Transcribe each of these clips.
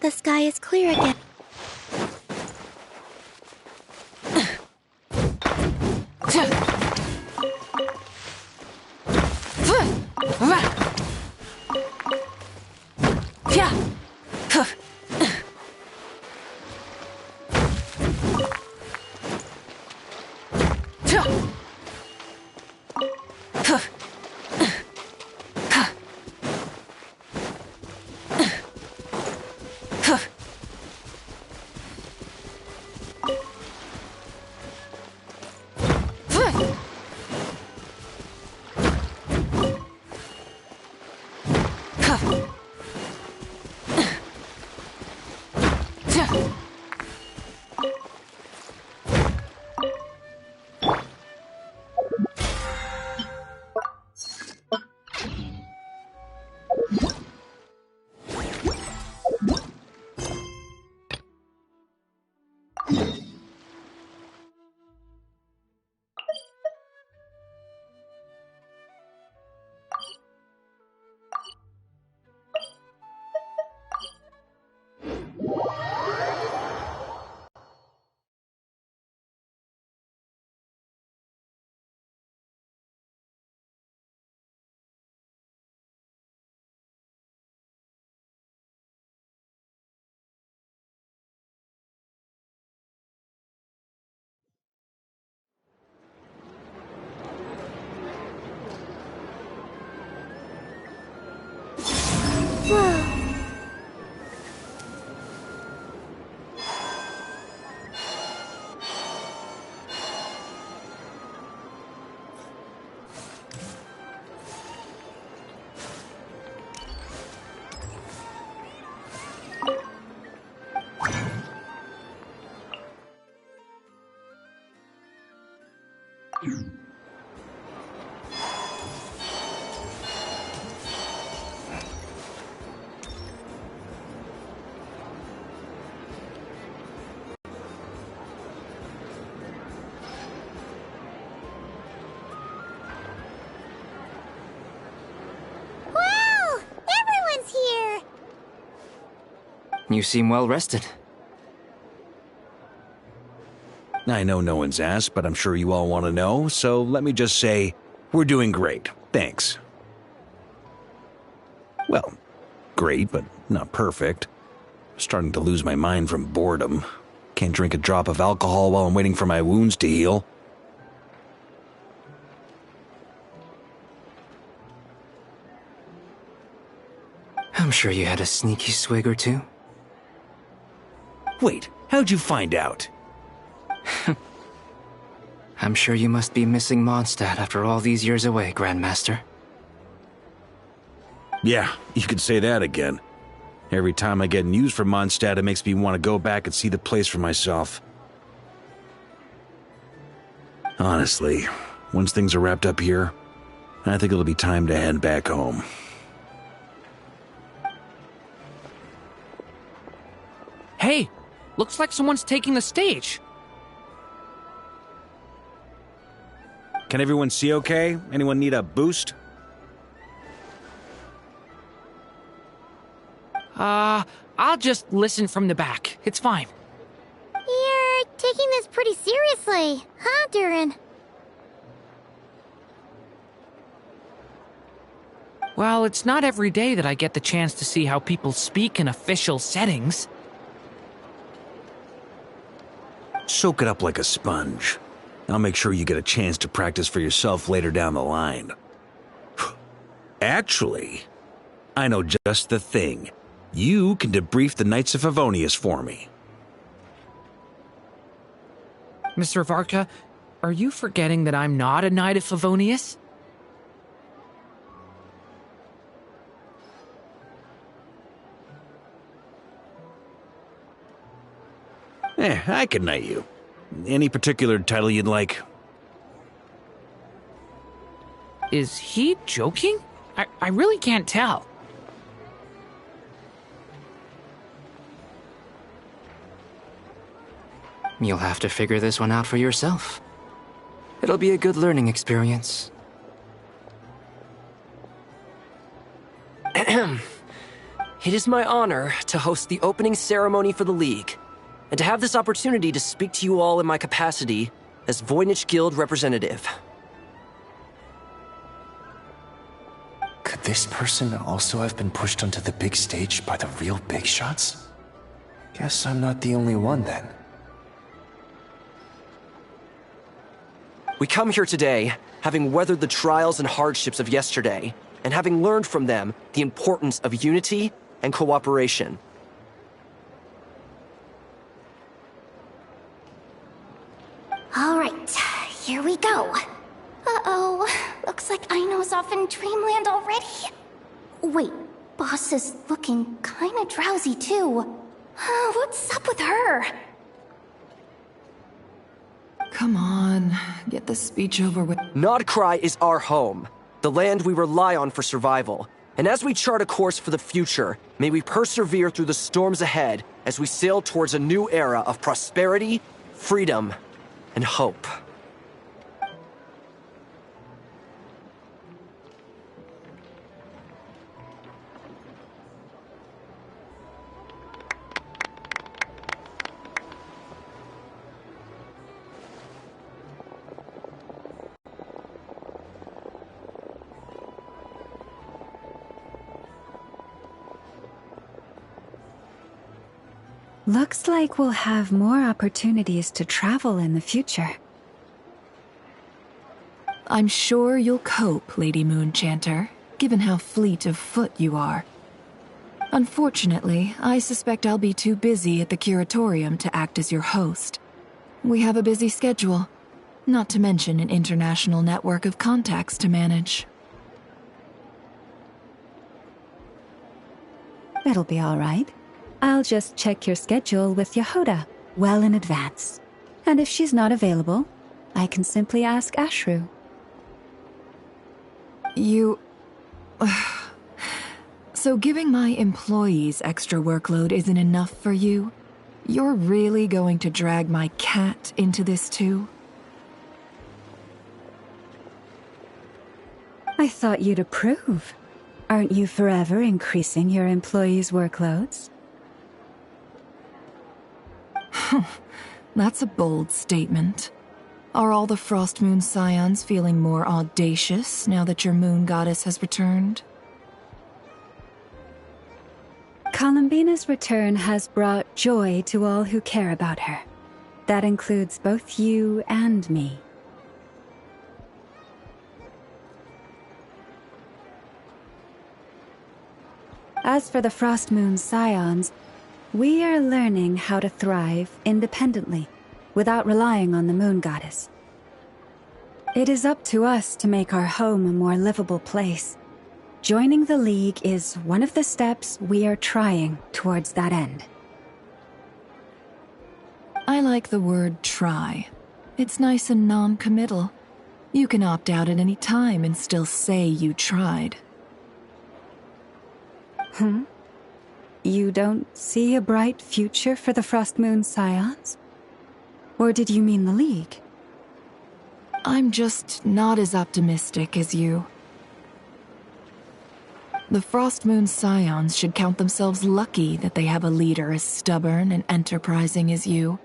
the sky is clear again. You seem well rested. I know no one's asked, but I'm sure you all want to know, so let me just say, we're doing great. Thanks. Well, great, but not perfect. Starting to lose my mind from boredom. Can't drink a drop of alcohol while I'm waiting for my wounds to heal. I'm sure you had a sneaky swig or two. Wait, how'd you find out? I'm sure you must be missing Mondstadt after all these years away, Grandmaster. Yeah, you could say that again. Every time I get news from Mondstadt, it makes me want to go back and see the place for myself. Honestly, once things are wrapped up here, I think it'll be time to head back home. Hey, looks like someone's taking the stage. Can everyone see okay? Anyone need a boost? I'll just listen from the back. It's fine. You're taking this pretty seriously, huh, Durin? Well, it's not every day that I get the chance to see how people speak in official settings. Soak it up like a sponge. I'll make sure you get a chance to practice for yourself later down the line. Actually, I know just the thing. You can debrief the Knights of Favonius for me. Mr. Varka, are you forgetting that I'm not a Knight of Favonius? I can knight you. Any particular title you'd like? Is he joking? I really can't tell. You'll have to figure this one out for yourself. It'll be a good learning experience. It is my honor to host the opening ceremony for the League, and to have this opportunity to speak to you all in my capacity as Voynich Guild representative. Could this person also have been pushed onto the big stage by the real big shots? Guess I'm not the only one then. We come here today, having weathered the trials and hardships of yesterday, and having learned from them the importance of unity and cooperation. All right, here we go. Uh-oh, looks like Aino's off in dreamland already. Wait, boss is looking kinda drowsy too. What's up with her? Come on, get the speech over with. Nodcry is our home, the land we rely on for survival. And as we chart a course for the future, may we persevere through the storms ahead as we sail towards a new era of prosperity, freedom, and hope. Looks like we'll have more opportunities to travel in the future. I'm sure you'll cope, Lady Moonchanter, given how fleet of foot you are. Unfortunately, I suspect I'll be too busy at the curatorium to act as your host. We have a busy schedule, not to mention an international network of contacts to manage. It'll be all right. I'll just check your schedule with Yehoda well in advance. And if she's not available, I can simply ask Ashru. You... So giving my employees extra workload isn't enough for you? You're really going to drag my cat into this too? I thought you'd approve. Aren't you forever increasing your employees' workloads? That's a bold statement. Are all the Frost Moon Scions feeling more audacious now that your moon goddess has returned? Colombina's return has brought joy to all who care about her. That includes both you and me. As for the Frost Moon Scions, we are learning how to thrive independently, without relying on the moon goddess. It is up to us to make our home a more livable place. Joining the League is one of the steps we are trying towards that end. I like the word try. It's nice and non-committal. You can opt out at any time and still say you tried. You don't see a bright future for the Frost Moon Scions? Or did you mean the League? I'm just not as optimistic as you. The Frost Moon Scions should count themselves lucky that they have a leader as stubborn and enterprising as you.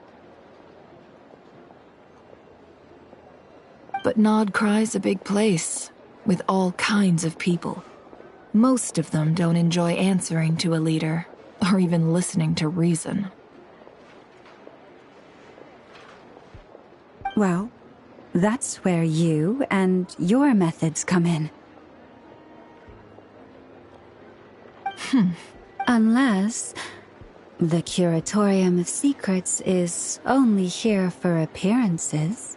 But Nodcry's a big place, with all kinds of people. Most of them don't enjoy answering to a leader, or even listening to reason. Well, that's where you and your methods come in. Unless the Curatorium of Secrets is only here for appearances.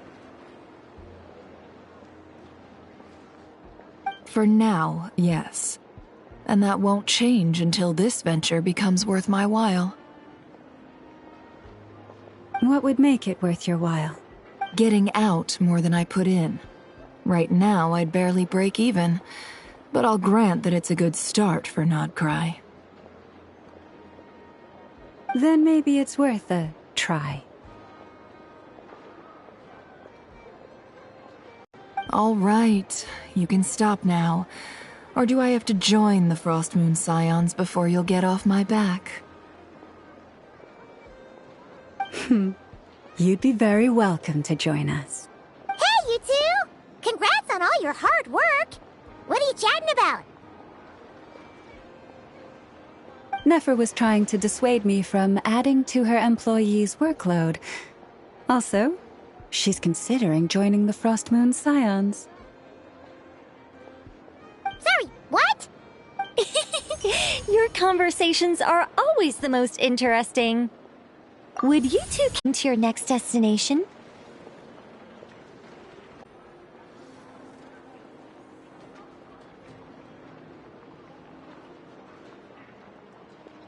For now, yes. And that won't change until this venture becomes worth my while. What would make it worth your while? Getting out more than I put in. Right now, I'd barely break even, but I'll grant that it's a good start for Nodcry. Then maybe it's worth a try. All right, you can stop now. Or do I have to join the Frost Moon Scions before you'll get off my back? You'd be very welcome to join us. Hey, you two! Congrats on all your hard work! What are you chatting about? Nefer was trying to dissuade me from adding to her employees' workload. Also, she's considering joining the Frost Moon Scions. Sorry, what? Your conversations are always the most interesting. Would you two come to your next destination?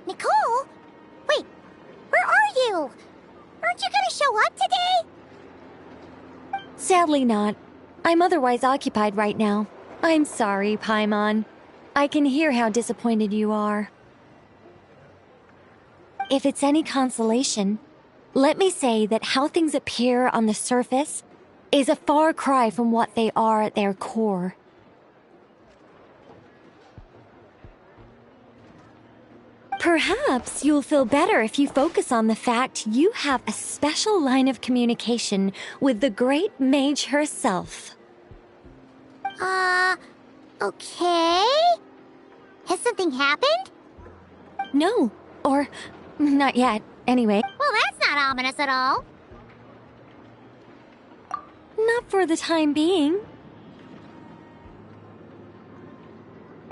Nicole? Wait, where are you? Aren't you gonna show up today? Sadly not. I'm otherwise occupied right now. I'm sorry, Paimon. I can hear how disappointed you are. If it's any consolation, let me say that how things appear on the surface is a far cry from what they are at their core. Perhaps you'll feel better if you focus on the fact you have a special line of communication with the great mage herself. Okay? Has something happened? No, or not yet, anyway. Well, that's not ominous at all. Not for the time being.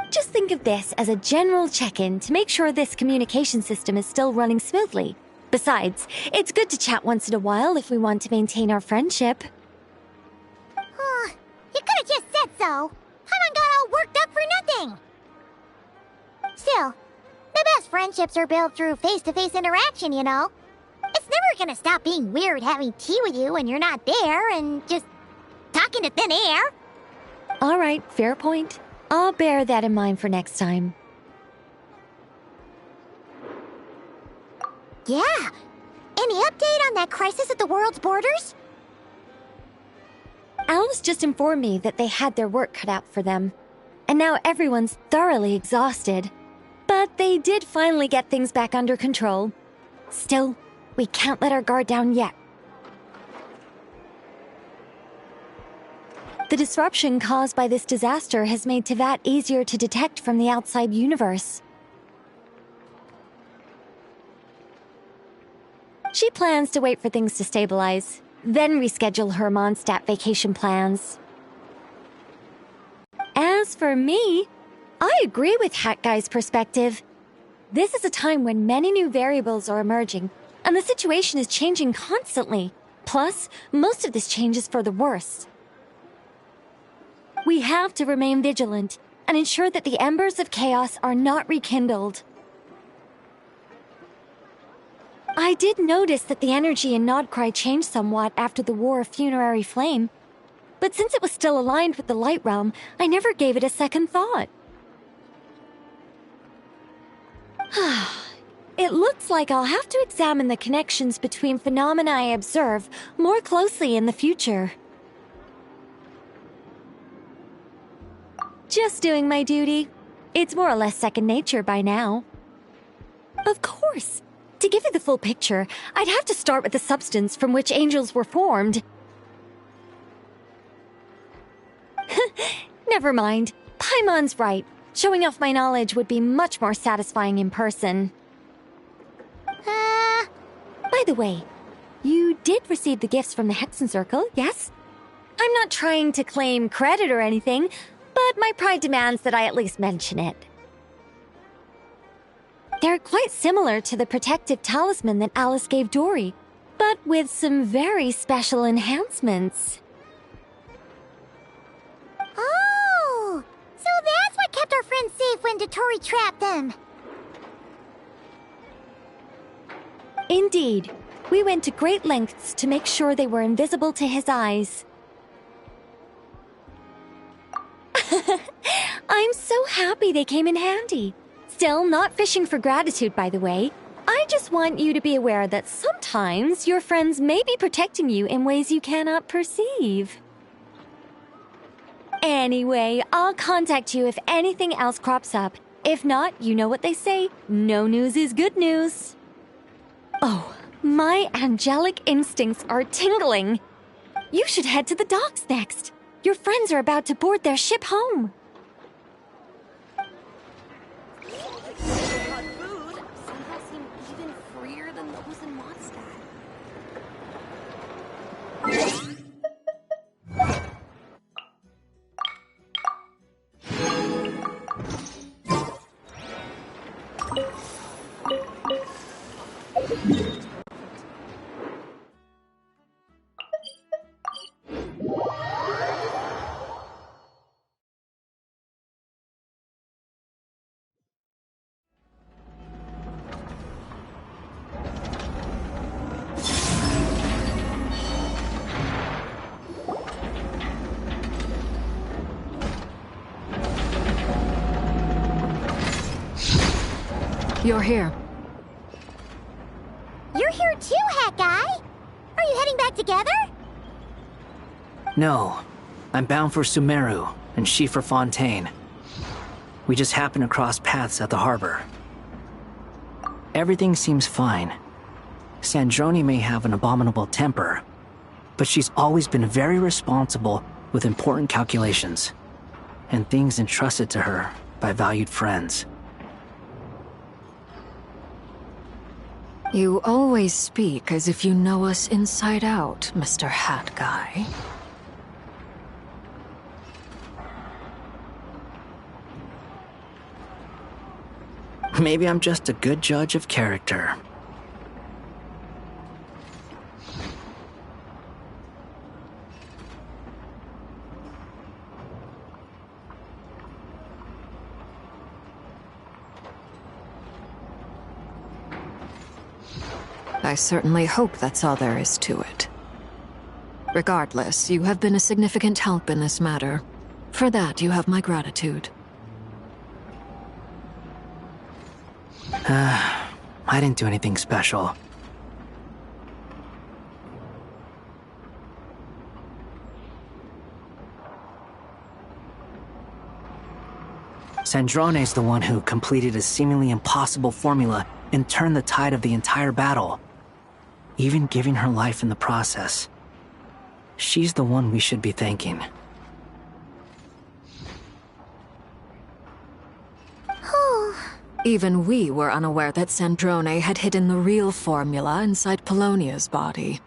Just think of this as a general check-in to make sure this communication system is still running smoothly. Besides, it's good to chat once in a while if we want to maintain our friendship. You could have just said so. Haven't got all worked up for nothing. Still, the best friendships are built through face-to-face interaction, you know. It's never gonna stop being weird having tea with you when you're not there and just talking to thin air. All right, fair point. I'll bear that in mind for next time. Yeah. Any update on that crisis at the world's borders? Alice just informed me that they had their work cut out for them. And now everyone's thoroughly exhausted. But they did finally get things back under control. Still, we can't let our guard down yet. The disruption caused by this disaster has made Teyvat easier to detect from the outside universe. She plans to wait for things to stabilize, then reschedule her Mondstadt vacation plans. As for me, I agree with Hat Guy's perspective. This is a time when many new variables are emerging, and the situation is changing constantly. Plus, most of this change is for the worse. We have to remain vigilant and ensure that the embers of chaos are not rekindled. I did notice that the energy in Nodcry changed somewhat after the War of Funerary Flame, but since it was still aligned with the Light Realm, I never gave it a second thought. It looks like I'll have to examine the connections between phenomena I observe more closely in the future. Just doing my duty. It's more or less second nature by now. Of course. To give you the full picture, I'd have to start with the substance from which angels were formed. Never mind. Paimon's right. Showing off my knowledge would be much more satisfying in person. By the way, you did receive the gifts from the Hexen Circle, yes? I'm not trying to claim credit or anything, but my pride demands that I at least mention it. They're quite similar to the protective talisman that Alice gave Dory, but with some very special enhancements. Oh, so that's what kept our friends safe when Dory trapped them. Indeed. We went to great lengths to make sure they were invisible to his eyes. I'm so happy they came in handy. Still, not fishing for gratitude, by the way. I just want you to be aware that sometimes your friends may be protecting you in ways you cannot perceive. Anyway, I'll contact you if anything else crops up. If not, you know what they say, no news is good news. Oh, my angelic instincts are tingling. You should head to the docks next. Your friends are about to board their ship home. Food somehow seem even freer than those in Mondstadt. You're here. You're here too, Hat Guy! Are you heading back together? No. I'm bound for Sumeru, and she for Fontaine. We just happened to cross paths at the harbor. Everything seems fine. Sandrone may have an abominable temper, but she's always been very responsible with important calculations, and things entrusted to her by valued friends. You always speak as if you know us inside out, Mr. Hat Guy. Maybe I'm just a good judge of character. I certainly hope that's all there is to it. Regardless, you have been a significant help in this matter. For that, you have my gratitude. I didn't do anything special. Sandrone's the one who completed a seemingly impossible formula and turned the tide of the entire battle, even giving her life in the process. She's the one we should be thanking. Even we were unaware that Sandrone had hidden the real formula inside Polonia's body.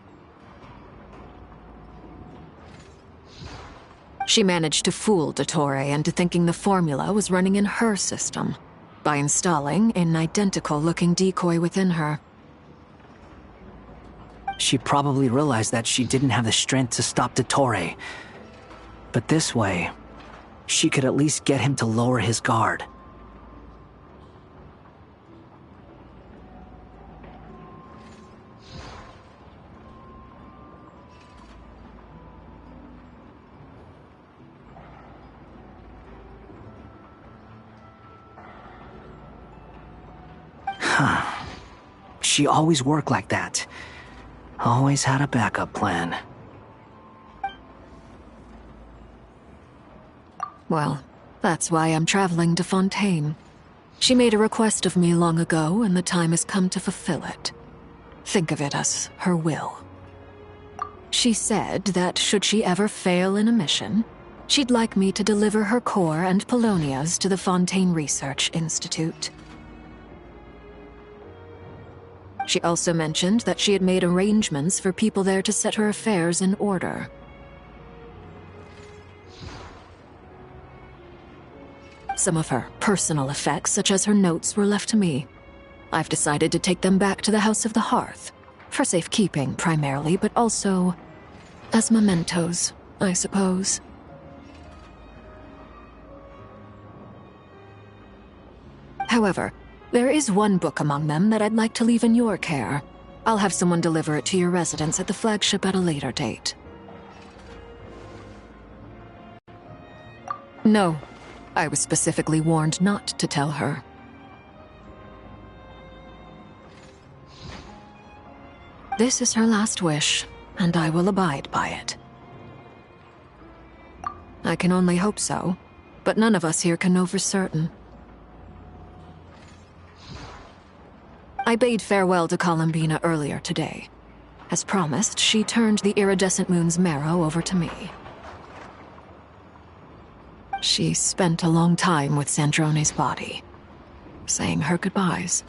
She managed to fool Dottore into thinking the formula was running in her system by installing an identical-looking decoy within her. She probably realized that she didn't have the strength to stop Dottore. But this way, she could at least get him to lower his guard. She always worked like that. Always had a backup plan. Well, that's why I'm traveling to Fontaine. She made a request of me long ago, and the time has come to fulfill it. Think of it as her will. She said that should she ever fail in a mission, she'd like me to deliver her core and Polonia's to the Fontaine Research Institute. She also mentioned that she had made arrangements for people there to set her affairs in order. Some of her personal effects, such as her notes, were left to me. I've decided to take them back to the House of the Hearth, for safekeeping primarily, but also as mementos, I suppose. However, there is one book among them that I'd like to leave in your care. I'll have someone deliver it to your residence at the flagship at a later date. No, I was specifically warned not to tell her. This is her last wish, and I will abide by it. I can only hope so, but none of us here can know for certain. I bade farewell to Colombina earlier today. As promised, she turned the iridescent moon's marrow over to me. She spent a long time with Sandrone's body, saying her goodbyes.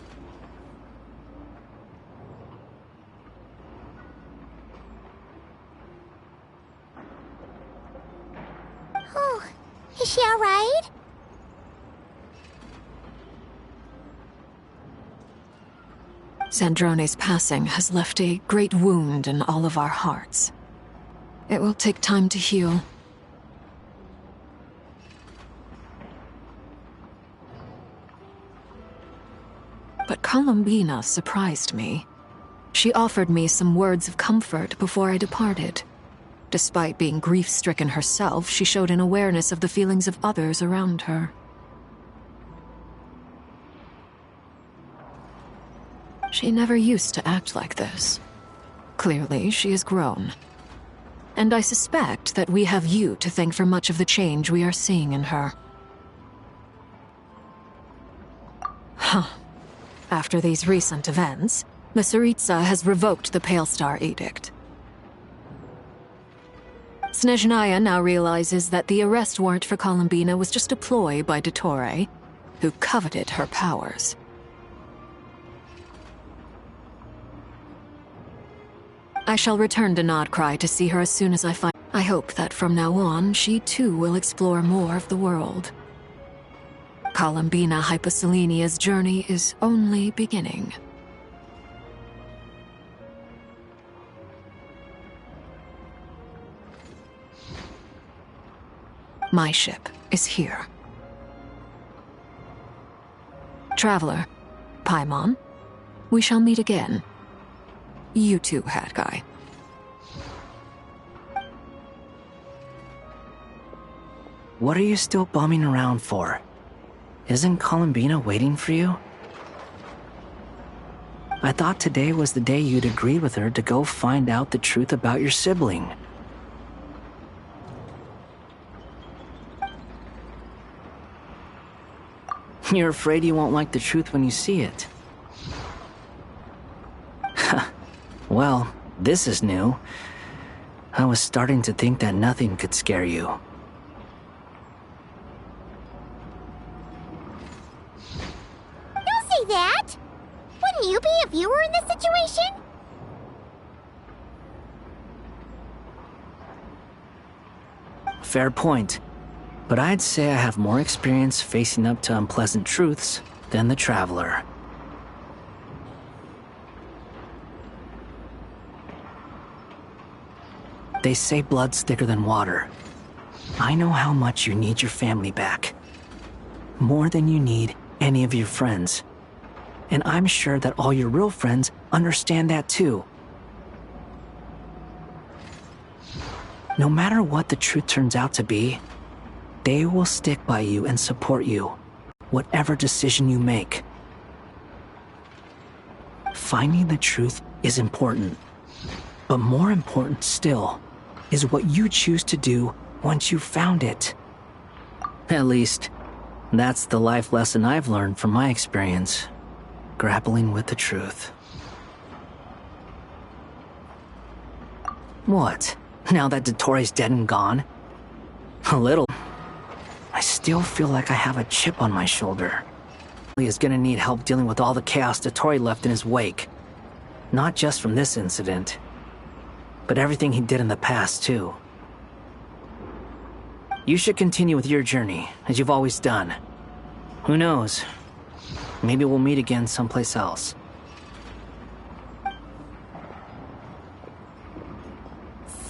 Oh, is she all right? Sandrone's passing has left a great wound in all of our hearts. It will take time to heal. But Colombina surprised me. She offered me some words of comfort before I departed. Despite being grief-stricken herself, she showed an awareness of the feelings of others around her. She never used to act like this. Clearly, she has grown. And I suspect that we have you to thank for much of the change we are seeing in her. Huh. After these recent events, the Tsaritsa has revoked the Pale Star Edict. Snezhnaya now realizes that the arrest warrant for Colombina was just a ploy by Dottore, who coveted her powers. I shall return to Nodcry to see her as soon as I find. I hope that from now on, she too will explore more of the world. Colombina Hyposelenia's journey is only beginning. My ship is here. Traveler, Paimon, we shall meet again. You too, Hat Guy. What are you still bumming around for? Isn't Colombina waiting for you? I thought today was the day you'd agreed with her to go find out the truth about your sibling. You're afraid you won't like the truth when you see it. Well, this is new. I was starting to think that nothing could scare you. Don't say that! Wouldn't you be if you were in this situation? Fair point. But I'd say I have more experience facing up to unpleasant truths than the Traveler. They say blood's thicker than water. I know how much you need your family back. More than you need any of your friends. And I'm sure that all your real friends understand that too. No matter what the truth turns out to be, they will stick by you and support you, whatever decision you make. Finding the truth is important, but more important still is what you choose to do once you've found it. At least, that's the life lesson I've learned from my experience, grappling with the truth. What? Now that Dottore's dead and gone? A little. I still feel like I have a chip on my shoulder. He is gonna need help dealing with all the chaos Dottore left in his wake. Not just from this incident, but everything he did in the past, too. You should continue with your journey, as you've always done. Who knows? Maybe we'll meet again someplace else.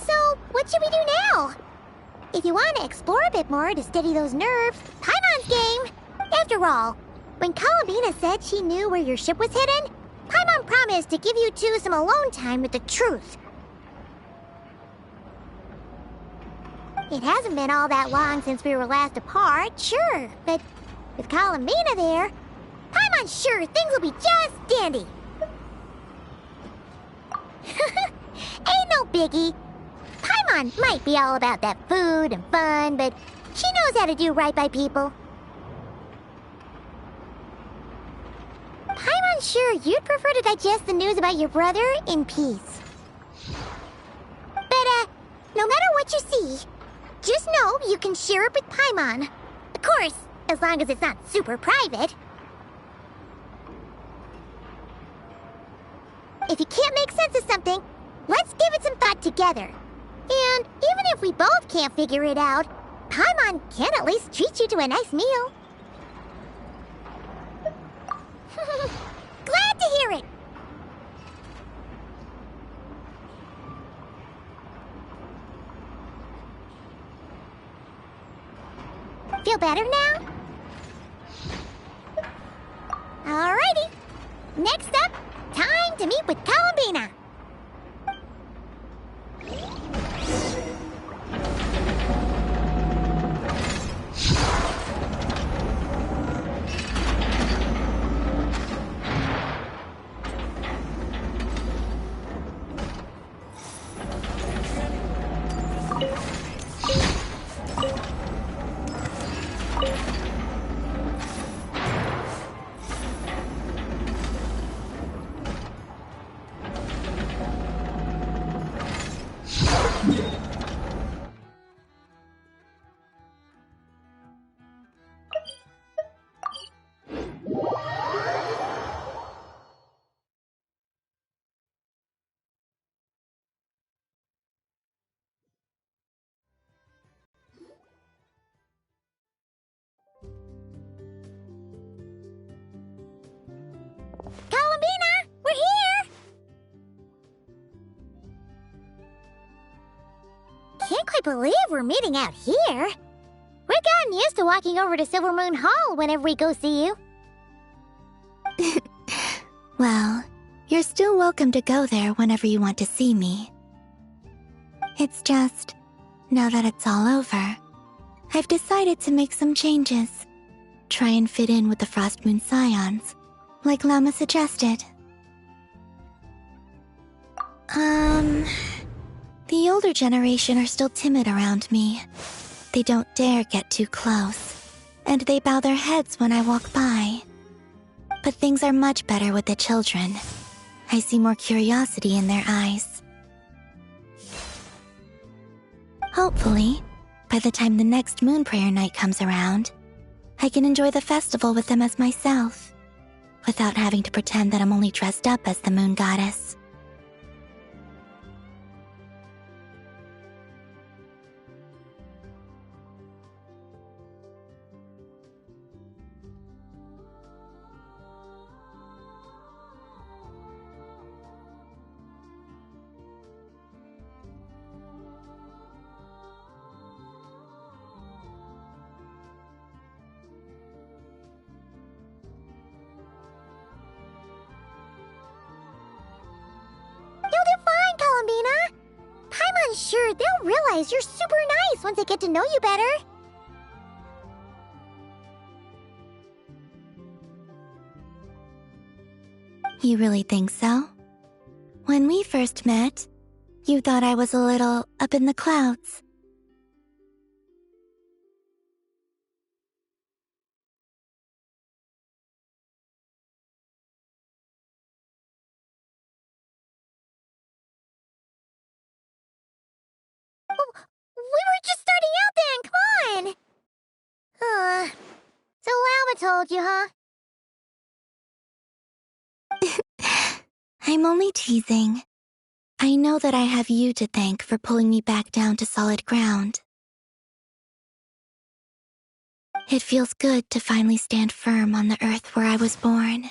So, what should we do now? If you want to explore a bit more to steady those nerves, Paimon's game! After all, when Colombina said she knew where your ship was hidden, Paimon promised to give you two some alone time with the truth. It hasn't been all that long since we were last apart, sure, but with Colombina there, Paimon's sure things will be just dandy. Ain't no biggie. Paimon Paimon might be all about that food and fun, but she knows how to do right by people. Paimon's sure you'd prefer to digest the news about your brother in peace. But, no matter what you see, just know you can share it with Paimon. Of course, as long as it's not super private. If you can't make sense of something, let's give it some thought together. And even if we both can't figure it out, Paimon can at least treat you to a nice meal. Glad to hear it! Feel better now? Alrighty. Next up, time to meet with Colombina. Colombina, we're here! Can't quite believe we're meeting out here. We've gotten used to walking over to Silver Moon Hall whenever we go see you. Well, you're still welcome to go there whenever you want to see me. It's just, now that it's all over, I've decided to make some changes. Try and fit in with the Frost Moon Scions, like Llama suggested. The older generation are still timid around me. They don't dare get too close, and they bow their heads when I walk by. But things are much better with the children. I see more curiosity in their eyes. Hopefully, by the time the next moon prayer night comes around, I can enjoy the festival with them as myself, without having to pretend that I'm only dressed up as the moon goddess. Paimon's sure they'll realize you're super nice once they get to know you better. You really think so? When we first met, you thought I was a little up in the clouds. We were just starting out then, come on! So Llama told you, huh? I'm only teasing. I know that I have you to thank for pulling me back down to solid ground. It feels good to finally stand firm on the earth where I was born.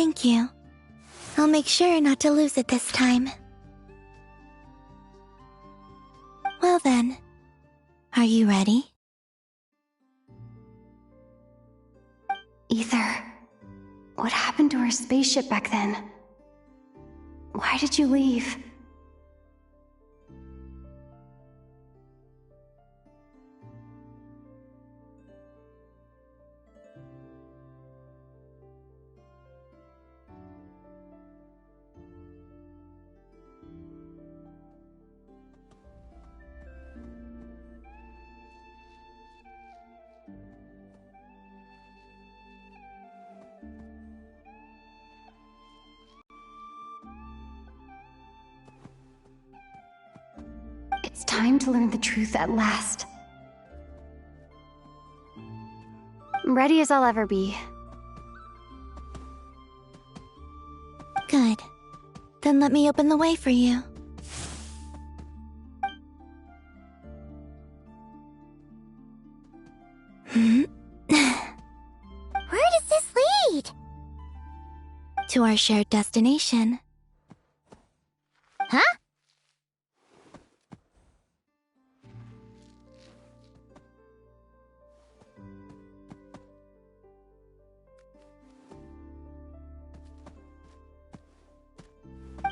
Thank you. I'll make sure not to lose it this time. Well then, are you ready? Ether, what happened to our spaceship back then? Why did you leave? It's time to learn the truth at last. Ready as I'll ever be. Good. Then let me open the way for you. Where does this lead? To our shared destination. Huh?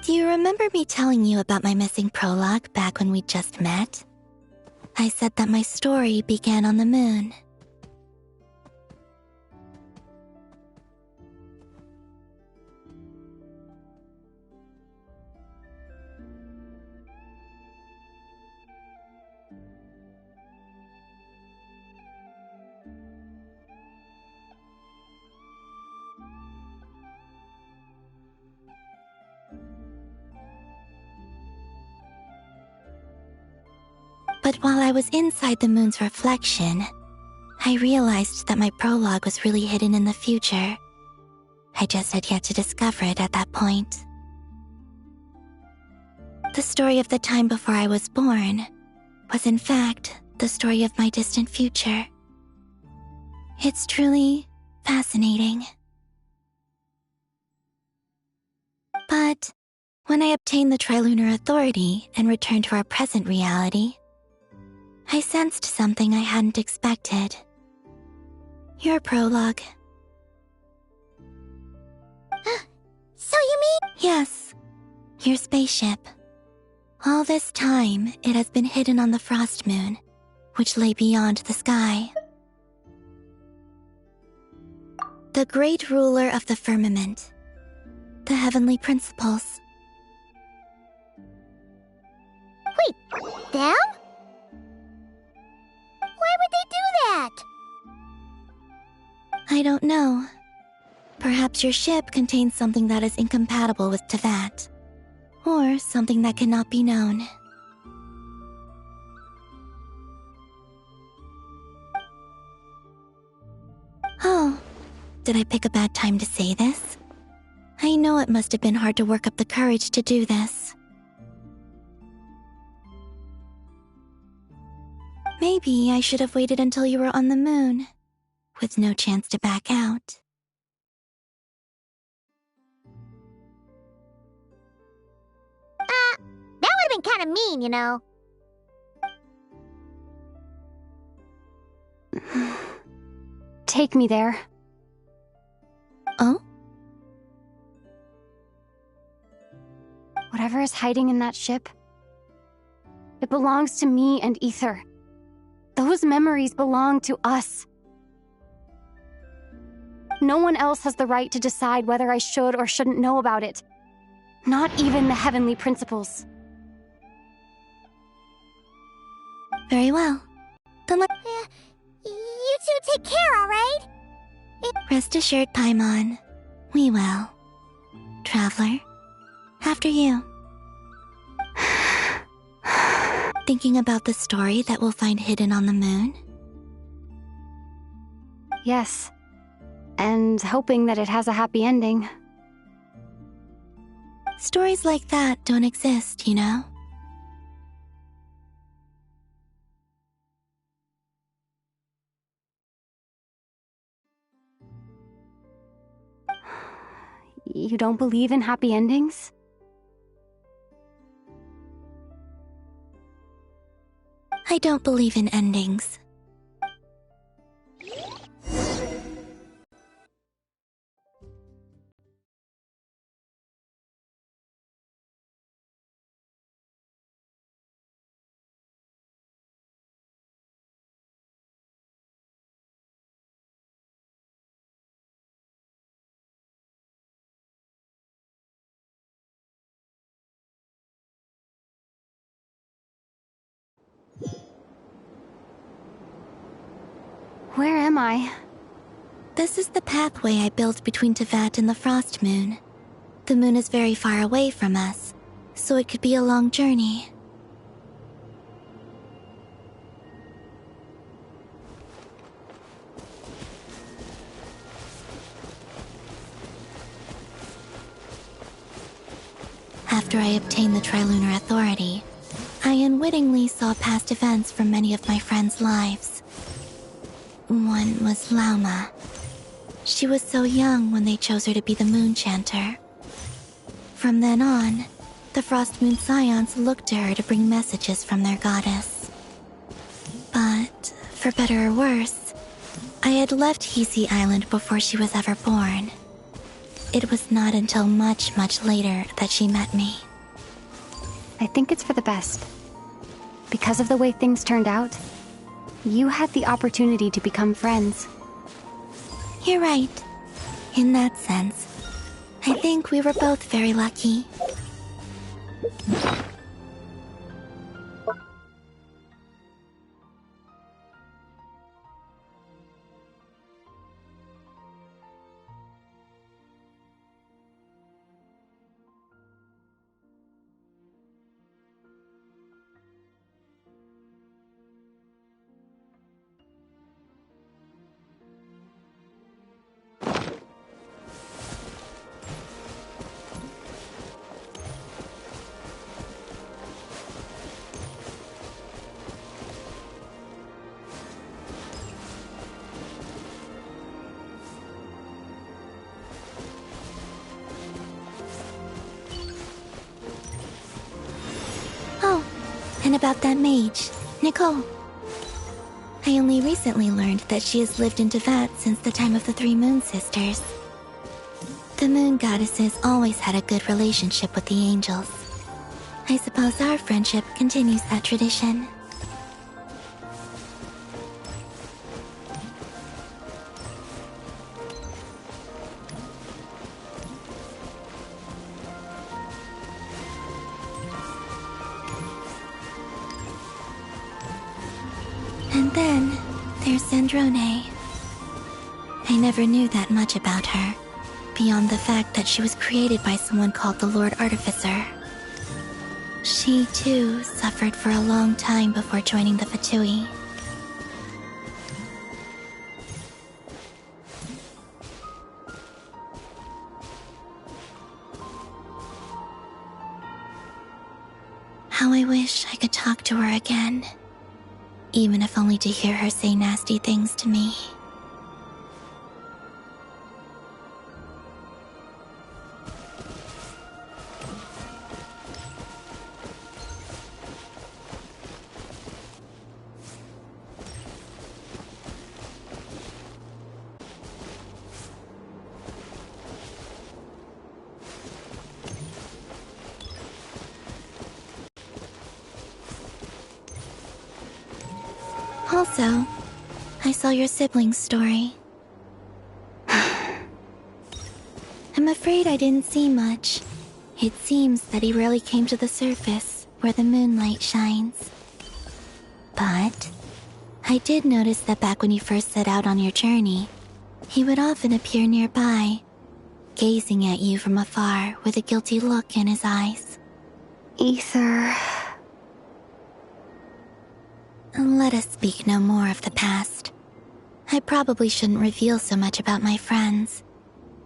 Do you remember me telling you about my missing prologue back when we just met? I said that my story began on the moon. But while I was inside the moon's reflection, I realized that my prologue was really hidden in the future. I just had yet to discover it at that point. The story of the time before I was born was in fact the story of my distant future. It's truly fascinating. But when I obtained the Trilunar Authority and returned to our present reality, I sensed something I hadn't expected. Your prologue. So you mean? Yes, your spaceship. All this time, it has been hidden on the frost moon, which lay beyond the sky. The great ruler of the firmament. The heavenly principles. Wait, them? Why would they do that? I don't know. Perhaps your ship contains something that is incompatible with Tevat. Or something that cannot be known. Oh, did I pick a bad time to say this? I know it must have been hard to work up the courage to do this. Maybe I should have waited until you were on the moon, with no chance to back out. That would have been kind of mean, you know. Take me there. Oh? Whatever is hiding in that ship, it belongs to me and Ether. Those memories belong to us. No one else has the right to decide whether I should or shouldn't know about it. Not even the heavenly principles. Very well. Then you two take care, alright? Rest assured, Paimon. We will. Traveler, after you. Thinking about the story that we'll find hidden on the moon? Yes. And hoping that it has a happy ending. Stories like that don't exist, you know? You don't believe in happy endings? I don't believe in endings. Where am I? This is the pathway I built between Tevat and the Frost Moon. The moon is very far away from us, so it could be a long journey. After I obtained the Trilunar Authority, I unwittingly saw past events from many of my friends' lives. One was Lauma. She was so young when they chose her to be the Moon Chanter. From then on, the Frost Moon Scions looked to her to bring messages from their goddess. But, for better or worse, I had left Hisi Island before she was ever born. It was not until much, much later that she met me. I think it's for the best. Because of the way things turned out, you had the opportunity to become friends. You're right. In that sense, I think we were both very lucky. And about that mage, Nicole. I only recently learned that she has lived in Tevat since the time of the Three Moon Sisters. The Moon Goddesses always had a good relationship with the angels. I suppose our friendship continues that tradition. And then, there's Sandrone. I never knew that much about her, beyond the fact that she was created by someone called the Lord Artificer. She, too, suffered for a long time before joining the Fatui. How I wish I could talk to her again. Even if only to hear her say nasty things to me. Also, I saw your sibling's story. I'm afraid I didn't see much. It seems that he rarely came to the surface, where the moonlight shines. But I did notice that back when you first set out on your journey, he would often appear nearby, gazing at you from afar with a guilty look in his eyes. Ether... Let us speak no more of the past. I probably shouldn't reveal so much about my friends.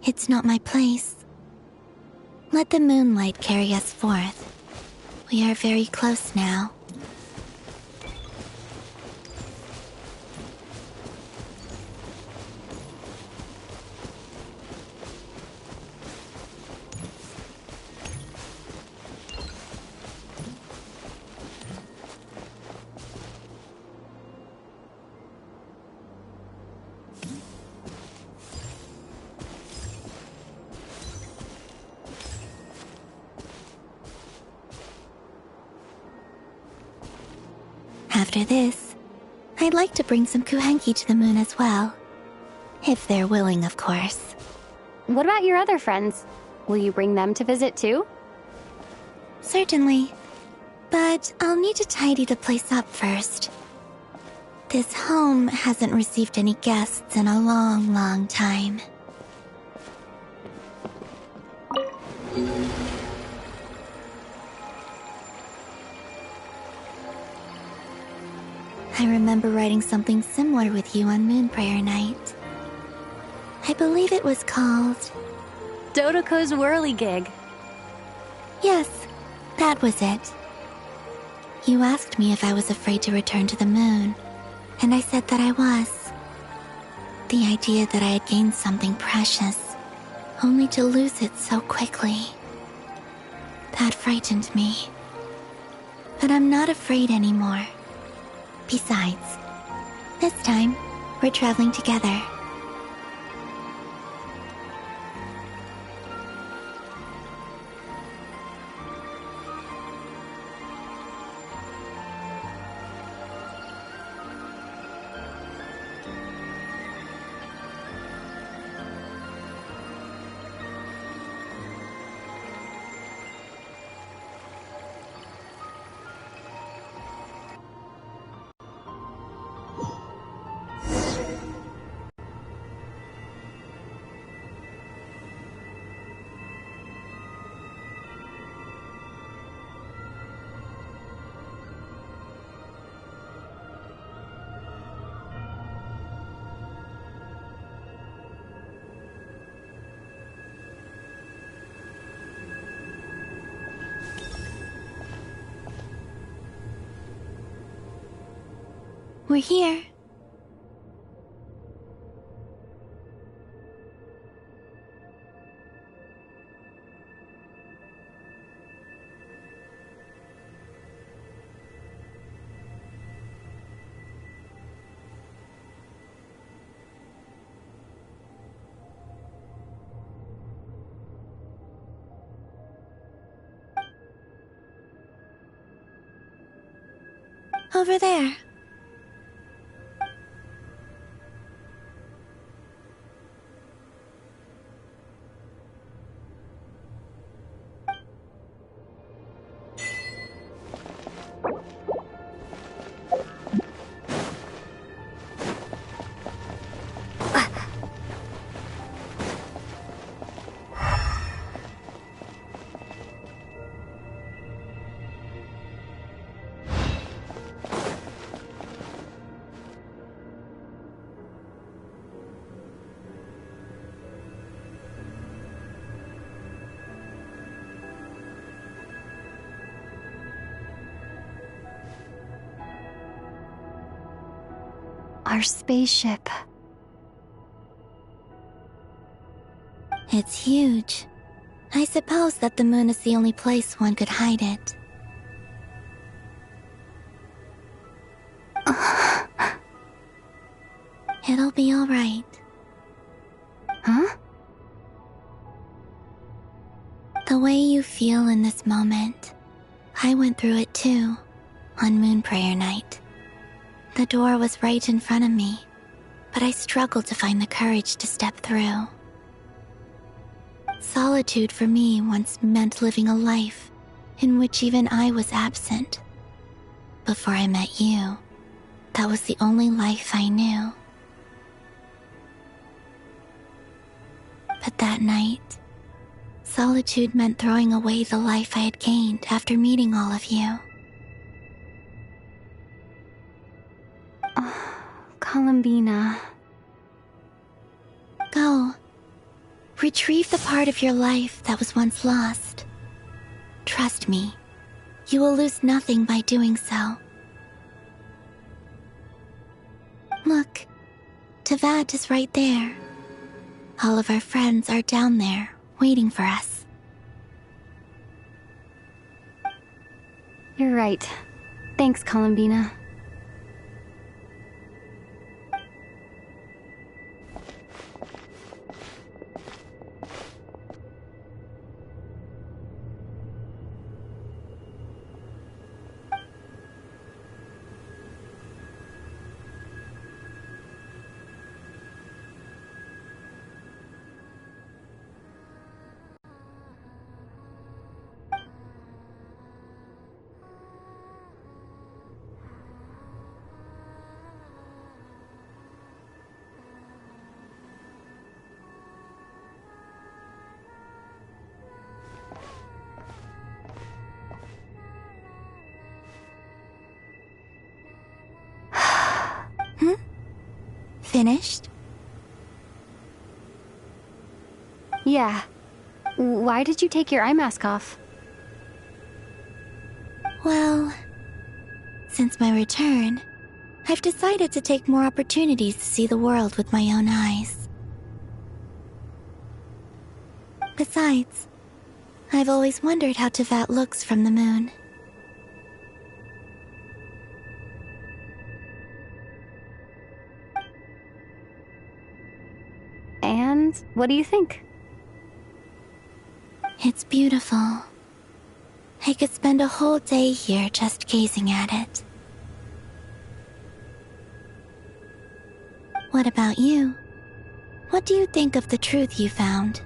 It's not my place. Let the moonlight carry us forth. We are very close now. after this, I'd like to bring some kuhenki to the moon as well. If they're willing, of course. What about your other friends? Will you bring them to visit too? Certainly. But I'll need to tidy the place up first. This home hasn't received any guests in a long, long time. I remember writing something similar with you on Moon Prayer Night. I believe it was called... Dodoko's Whirligig. Yes, that was it. You asked me if I was afraid to return to the moon, and I said that I was. The idea that I had gained something precious, only to lose it so quickly. That frightened me. But I'm not afraid anymore. Besides, this time, we're traveling together. We're here. Over there. Our spaceship. It's huge. I suppose that the moon is the only place one could hide it. It'll be all right. Huh? The way you feel in this moment, I went through it too, on Moon Prayer Night. The door was right in front of me, but I struggled to find the courage to step through. Solitude for me once meant living a life in which even I was absent. Before I met you, that was the only life I knew. But that night, solitude meant throwing away the life I had gained after meeting all of you. Colombina. Go. Retrieve the part of your life that was once lost. Trust me, you will lose nothing by doing so. Look, Tavad is right there. All of our friends are down there, waiting for us. You're right. Thanks, Colombina. Finished? Yeah. Why did you take your eye mask off? Well, since my return, I've decided to take more opportunities to see the world with my own eyes. Besides, I've always wondered how Tevat looks from the moon. And what do you think? It's beautiful. I could spend a whole day here just gazing at it. What about you? What do you think of the truth you found?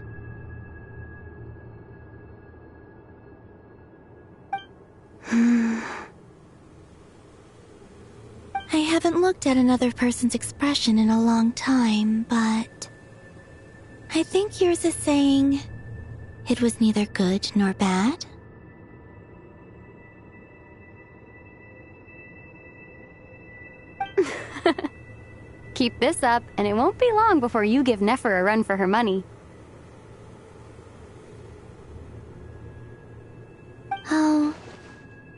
I haven't looked at another person's expression in a long time, but I think yours is saying it was neither good nor bad. Keep this up, and it won't be long before you give Nefer a run for her money. Oh,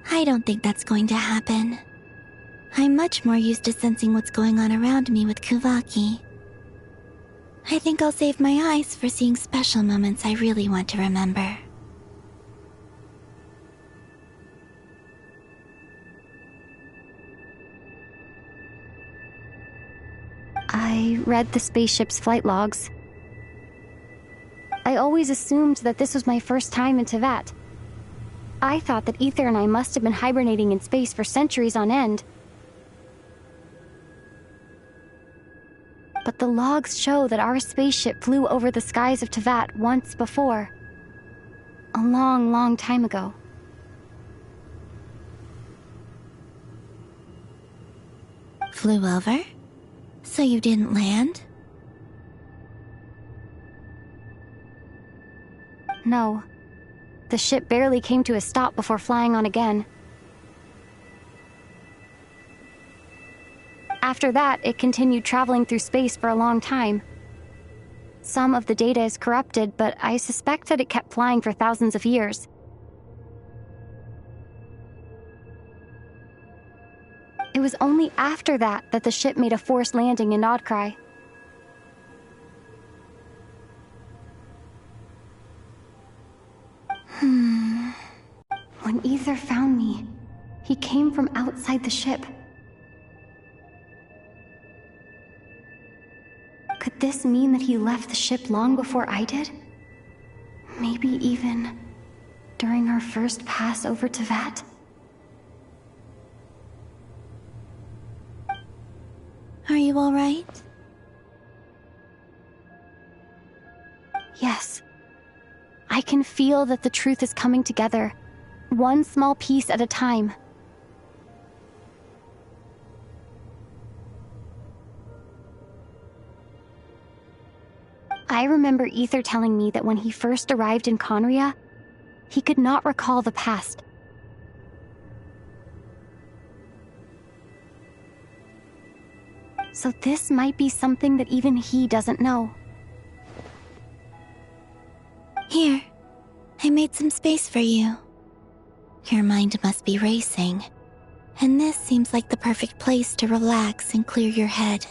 I don't think that's going to happen. I'm much more used to sensing what's going on around me with Kuvaki. I think I'll save my eyes for seeing special moments I really want to remember. I read the spaceship's flight logs. I always assumed that this was my first time in Tevat. I thought that Ether and I must have been hibernating in space for centuries on end. But the logs show that our spaceship flew over the skies of Tevat once before. A long, long time ago. Flew over? So you didn't land? No. The ship barely came to a stop before flying on again. After that, it continued traveling through space for a long time. Some of the data is corrupted, but I suspect that it kept flying for thousands of years. It was only after that that the ship made a forced landing in Nodcry. When Ether found me, he came from outside the ship. Could this mean that he left the ship long before I did? Maybe even during our first pass over Tevat? Are you all right? Yes. I can feel that the truth is coming together, one small piece at a time. I remember Ether telling me that when he first arrived in Conria, he could not recall the past. So this might be something that even he doesn't know. Here, I made some space for you. Your mind must be racing, and this seems like the perfect place to relax and clear your head.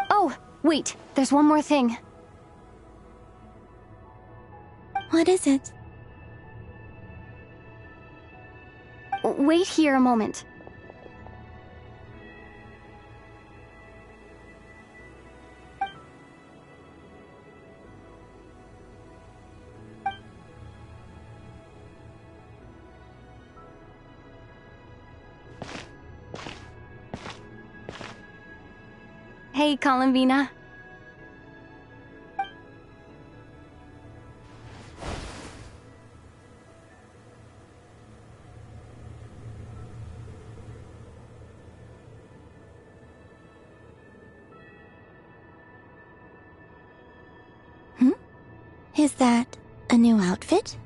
Oh, wait, there's one more thing. What is it? Wait here a moment. Hey, Colombina. Is that a new outfit?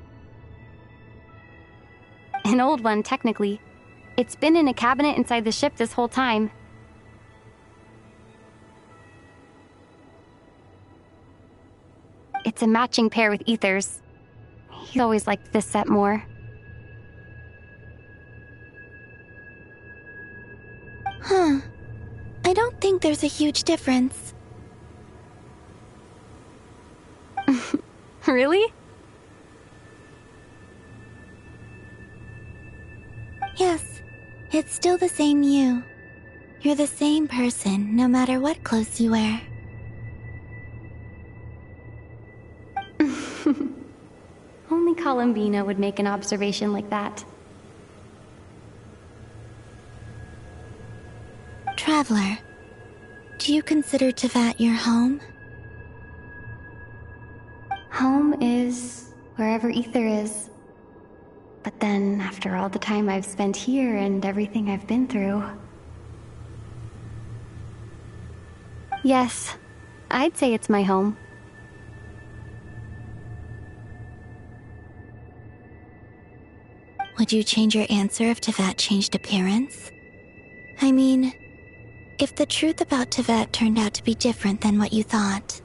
In An old one, technically. It's been in a cabinet inside the ship this whole time. It's a matching pair with Ether's. He always liked this set more. Huh. I don't think there's a huge difference. Really? Yes, it's still the same you. You're the same person, no matter what clothes you wear. Only Colombina would make an observation like that. Traveler, do you consider Tevat your home? Home is wherever Ether is. But then, after all the time I've spent here and everything I've been through... Yes, I'd say it's my home. Would you change your answer if Tevat changed appearance? I mean, if the truth about Tevat turned out to be different than what you thought.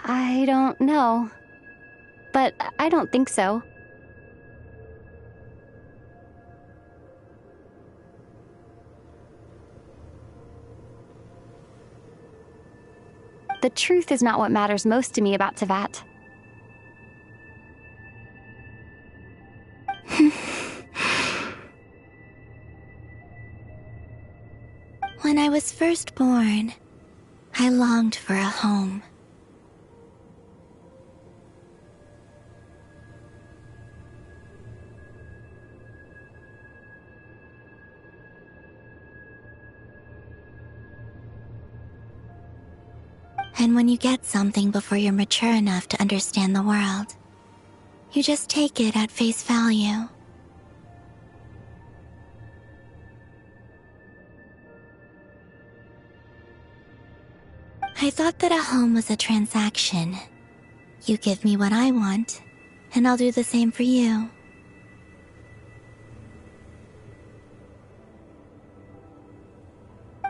I don't know. But I don't think so. The truth is not what matters most to me about Tevat. When I was first born, I longed for a home. And when you get something before you're mature enough to understand the world, you just take it at face value. I thought that a home was a transaction. You give me what I want, and I'll do the same for you.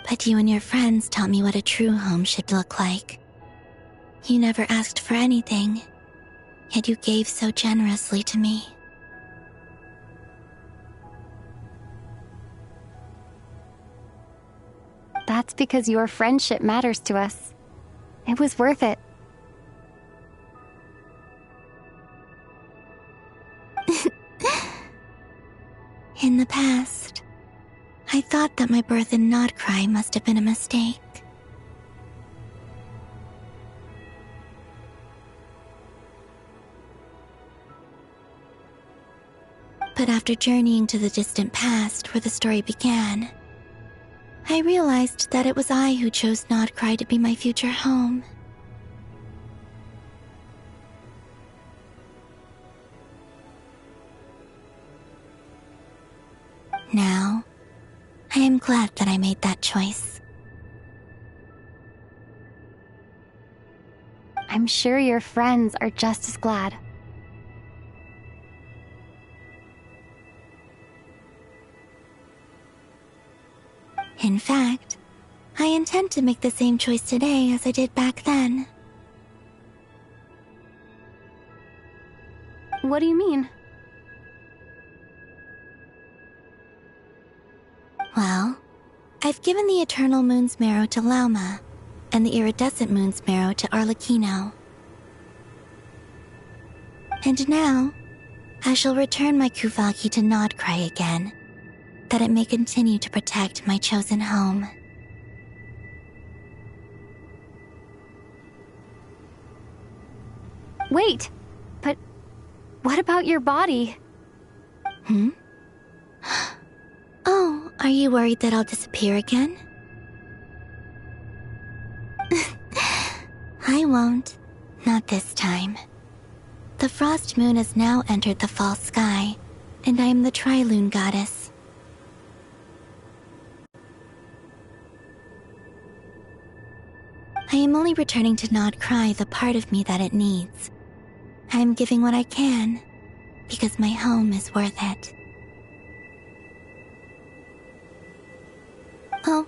But you and your friends taught me what a true home should look like. You never asked for anything, yet you gave so generously to me. That's because your friendship matters to us. It was worth it. In the past, I thought that my birth in Nodcry must have been a mistake. But after journeying to the distant past where the story began, I realized that it was I who chose Nodcry to be my future home. Now, I am glad that I made that choice. I'm sure your friends are just as glad. In fact, I intend to make the same choice today as I did back then. What do you mean? Well, I've given the Eternal Moon's Marrow to Lauma, and the Iridescent Moon's Marrow to Arlecchino. And now, I shall return my Kuvaki to Nodcry again, that it may continue to protect my chosen home. Wait, but what about your body? Oh, are you worried that I'll disappear again? I won't. Not this time. The Frost Moon has now entered the fall sky, and I am the Trilune Goddess. I am only returning to not cry the part of me that it needs. I'm giving what I can, because my home is worth it. Oh,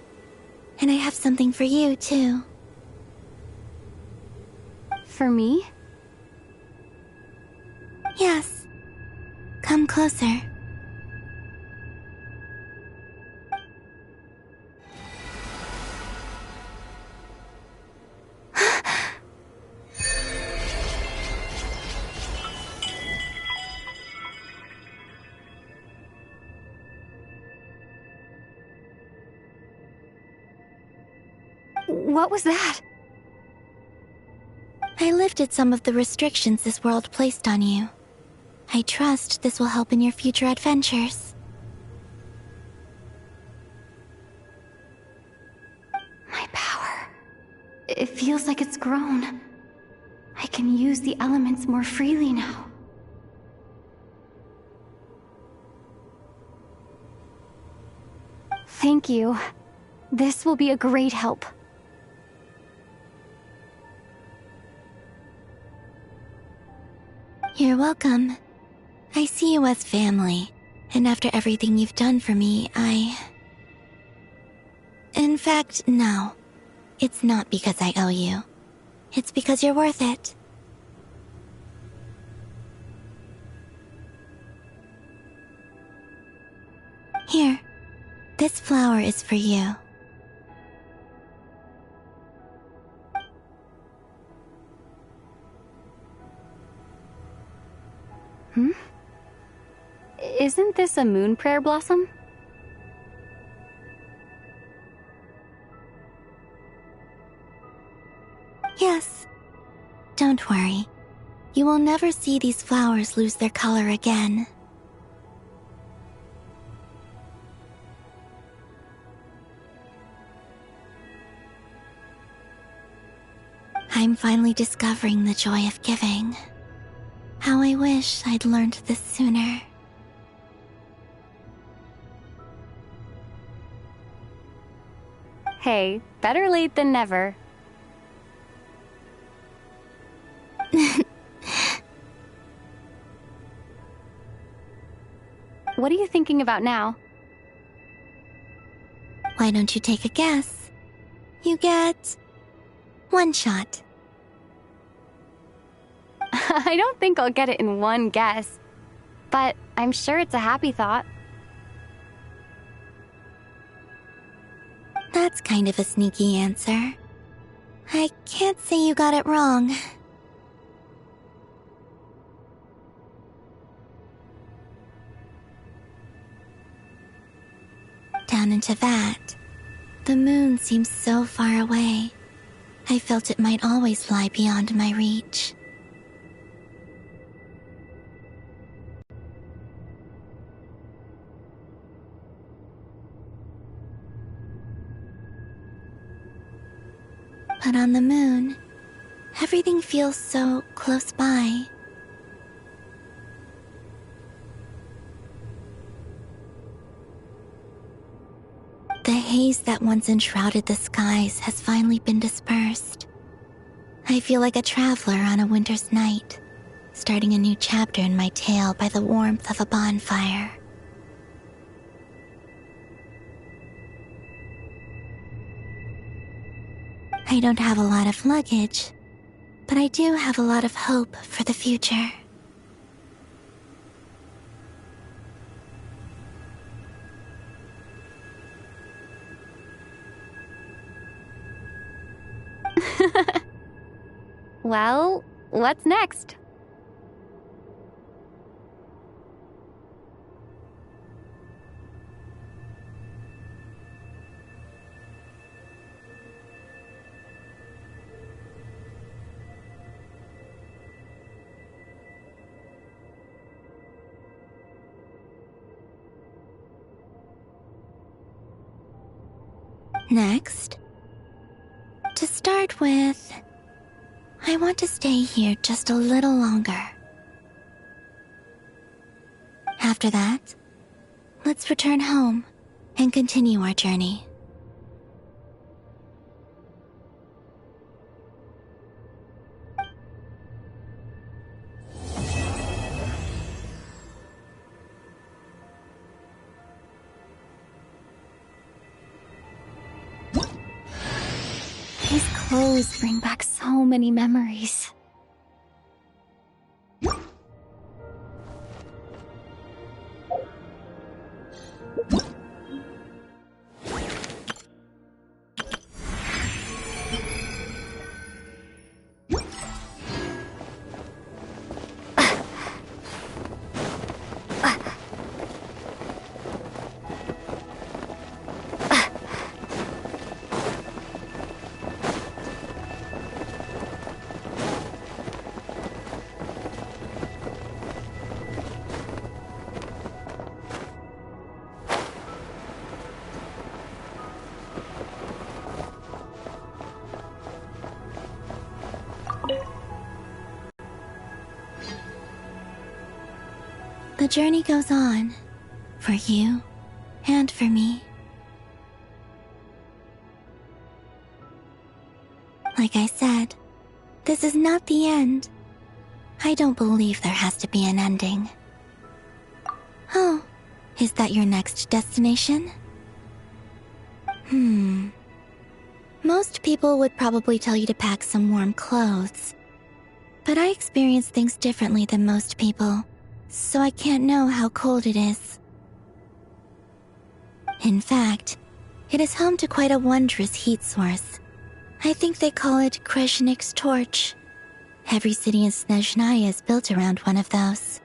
and I have something for you, too. For me? Yes. Come closer. What was that? I lifted some of the restrictions this world placed on you. I trust this will help in your future adventures. My power. It feels like it's grown. I can use the elements more freely now. Thank you. This will be a great help. You're welcome. I see you as family, and after everything you've done for me, In fact, no. It's not because I owe you. It's because you're worth it. Here, this flower is for you. Isn't this a moon prayer blossom? Yes. Don't worry. You will never see these flowers lose their color again. I'm finally discovering the joy of giving. How I wish I'd learned this sooner. Hey, better late than never. What are you thinking about now? Why don't you take a guess? You get 1 shot. I don't think I'll get it in one guess, but I'm sure it's a happy thought. That's kind of a sneaky answer. I can't say you got it wrong. Down into that, the moon seems so far away. I felt it might always lie beyond my reach. But on the moon, everything feels so close by. The haze that once enshrouded the skies has finally been dispersed. I feel like a traveler on a winter's night, starting a new chapter in my tale by the warmth of a bonfire. I don't have a lot of luggage, but I do have a lot of hope for the future. Well, what's next? Next, to start with, I want to stay here just a little longer. After that, let's return home and continue our journey. clothes bring back so many memories. The journey goes on, for you and for me. Like I said, this is not the end. I don't believe there has to be an ending. Oh, is that your next destination? Most people would probably tell you to pack some warm clothes. But I experience things differently than most people, so I can't know how cold it is. In fact, it is home to quite a wondrous heat source. I think they call it Kreshnik's torch. Every city in Snezhnaya is built around one of those.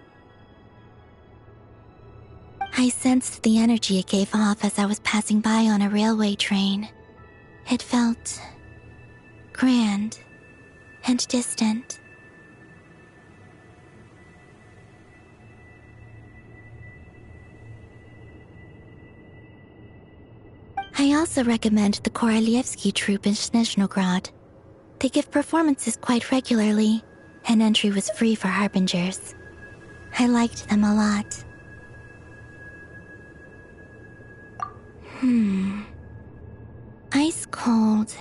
I sensed the energy it gave off as I was passing by on a railway train. It felt grand and distant. I also recommend the Korolievsky troupe in Snezhnograd. They give performances quite regularly, and entry was free for harbingers. I liked them a lot. Ice cold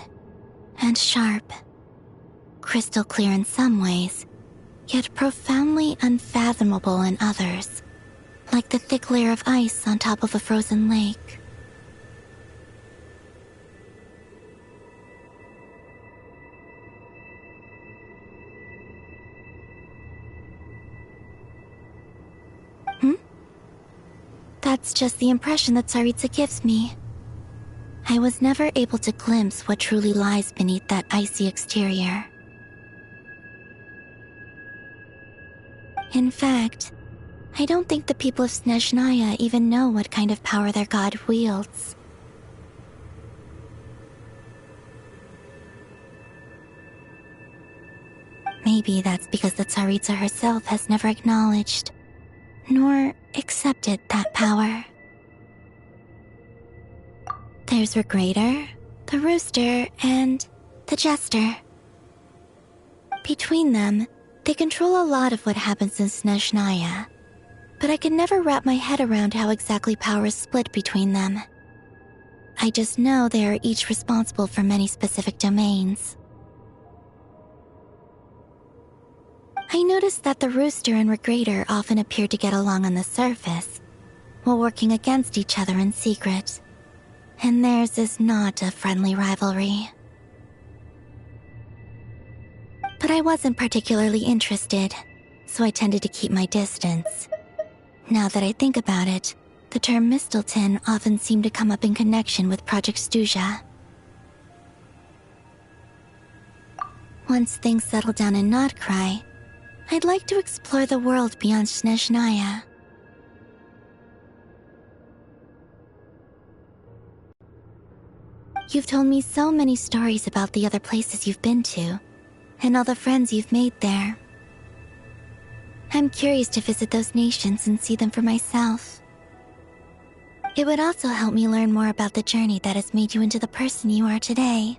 and sharp. Crystal clear in some ways, yet profoundly unfathomable in others. Like the thick layer of ice on top of a frozen lake. That's just the impression that Tsaritsa gives me. I was never able to glimpse what truly lies beneath that icy exterior. In fact, I don't think the people of Snezhnaya even know what kind of power their god wields. Maybe that's because the Tsaritsa herself has never acknowledged nor accepted that power. There's Regrator, the Rooster, and the Jester. Between them, they control a lot of what happens in Snezhnaya, but I can never wrap my head around how exactly power is split between them. I just know they are each responsible for many specific domains. I noticed that the Rooster and Regrator often appear to get along on the surface, while working against each other in secret. And theirs is not a friendly rivalry. But I wasn't particularly interested, so I tended to keep my distance. Now that I think about it, the term Mistelton often seemed to come up in connection with Project Stuja. Once things settle down in Notcry, I'd like to explore the world beyond Snezhnaya. You've told me so many stories about the other places you've been to, and all the friends you've made there. I'm curious to visit those nations and see them for myself. It would also help me learn more about the journey that has made you into the person you are today.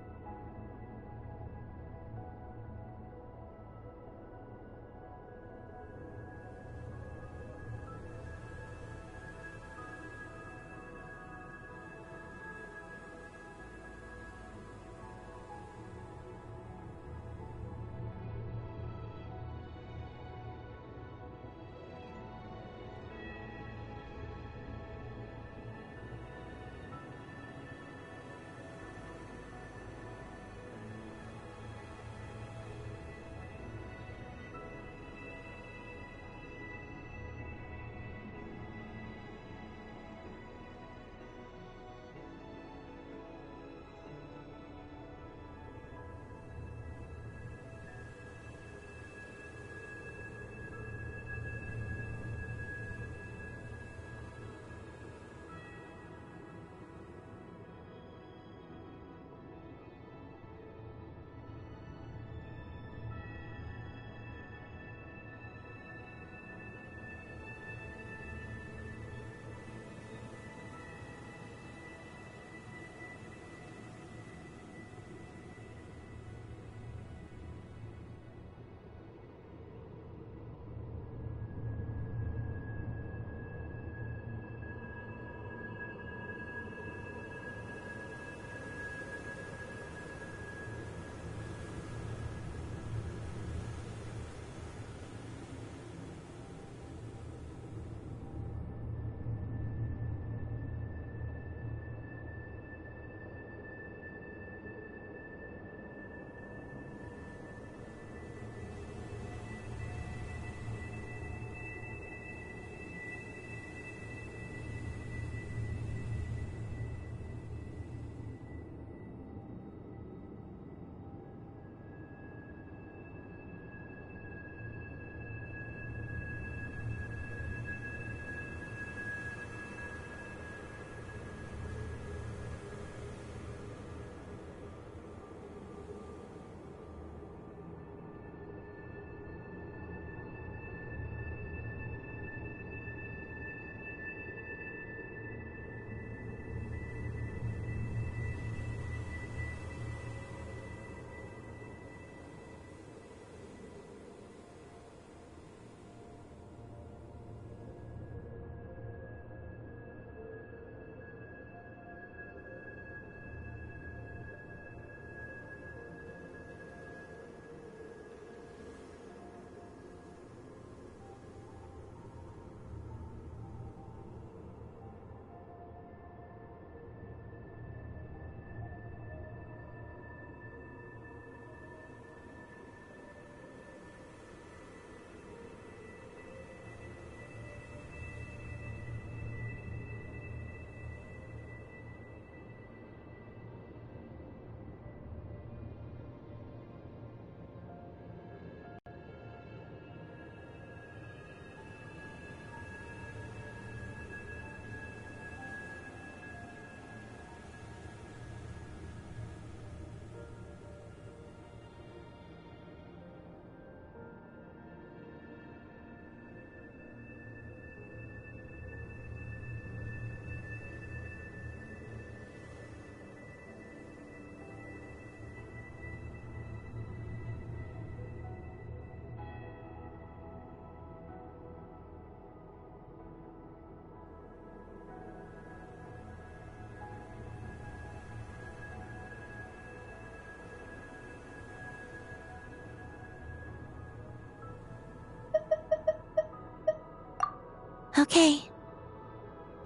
Okay.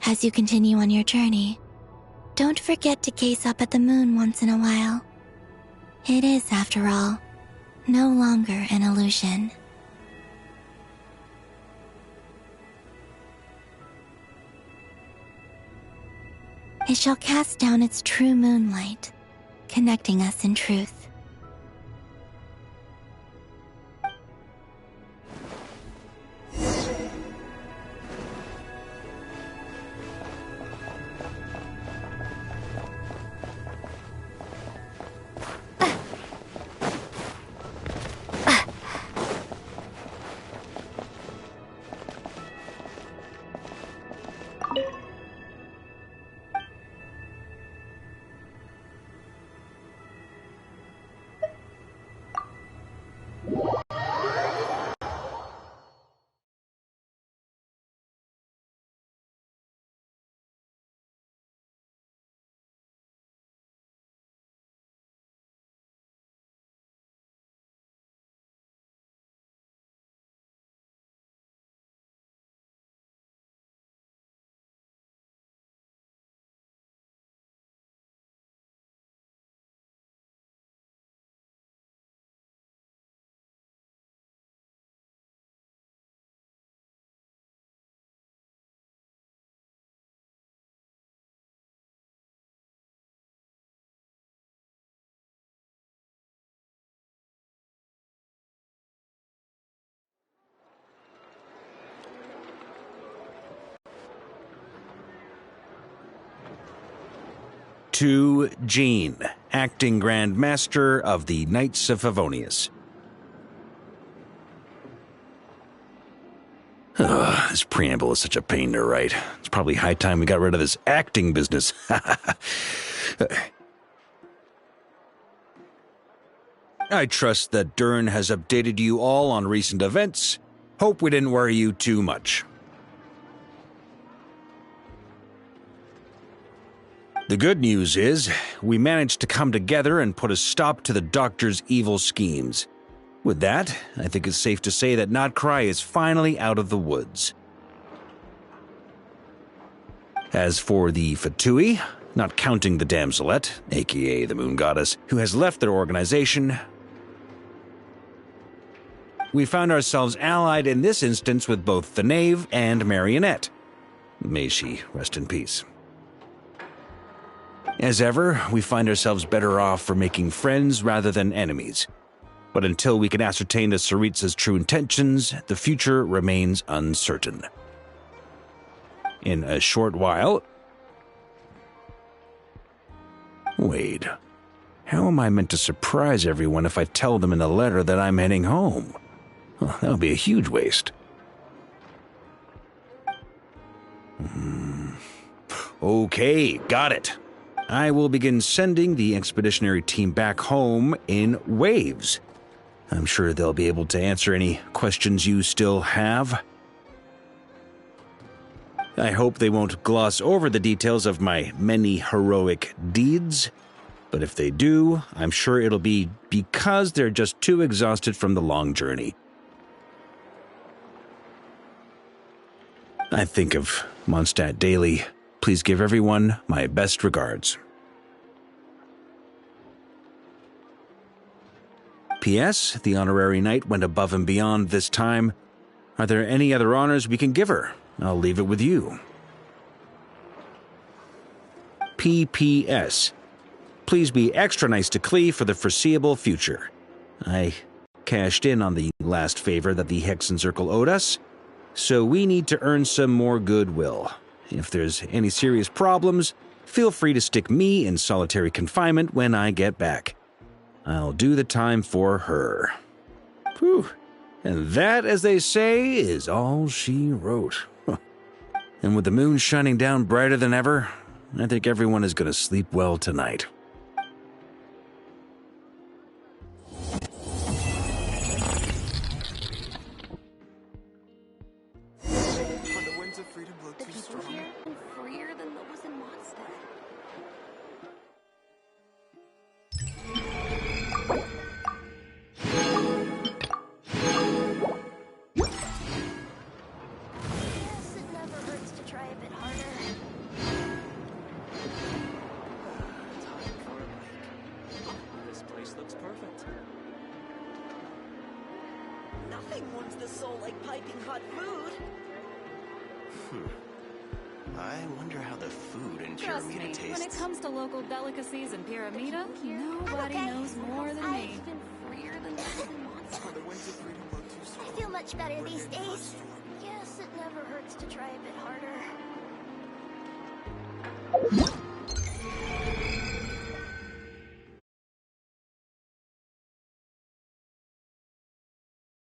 As you continue on your journey, don't forget to gaze up at the moon once in a while. It is, after all, no longer an illusion. It shall cast down its true moonlight, connecting us in truth. To Jean, acting Grand Master of the Knights of Favonius. This preamble is such a pain to write. It's probably high time we got rid of this acting business. I trust that Dern has updated you all on recent events. Hope we didn't worry you too much. The good news is, we managed to come together and put a stop to the Doctor's evil schemes. With that, I think it's safe to say that Notcry is finally out of the woods. As for the Fatui, not counting the Damselette, aka the Moon Goddess, who has left their organization, we found ourselves allied in this instance with both the Knave and Marionette. May she rest in peace. As ever, we find ourselves better off for making friends rather than enemies. But until we can ascertain the Tsaritsa's true intentions, the future remains uncertain. In a short while... Wait. How am I meant to surprise everyone if I tell them in the letter that I'm heading home? Well, that would be a huge waste. Okay, got it. I will begin sending the expeditionary team back home in waves. I'm sure they'll be able to answer any questions you still have. I hope they won't gloss over the details of my many heroic deeds, but if they do, I'm sure it'll be because they're just too exhausted from the long journey. I think of Mondstadt daily. Please give everyone my best regards. P.S. The honorary knight went above and beyond this time. Are there any other honors we can give her? I'll leave it with you. P.P.S. Please be extra nice to Klee for the foreseeable future. I cashed in on the last favor that the Hexen Circle owed us, so we need to earn some more goodwill. If there's any serious problems, feel free to stick me in solitary confinement when I get back. I'll do the time for her. Whew. And that, as they say, is all she wrote. And with the moon shining down brighter than ever, I think everyone is going to sleep well tonight. Nothing warms the soul like piping hot food. I wonder how the food in Trust Pyramida me, tastes. when it comes to local delicacies in Pyramida, nobody knows more than me. I feel much better these days. Guess it never hurts to try a bit harder.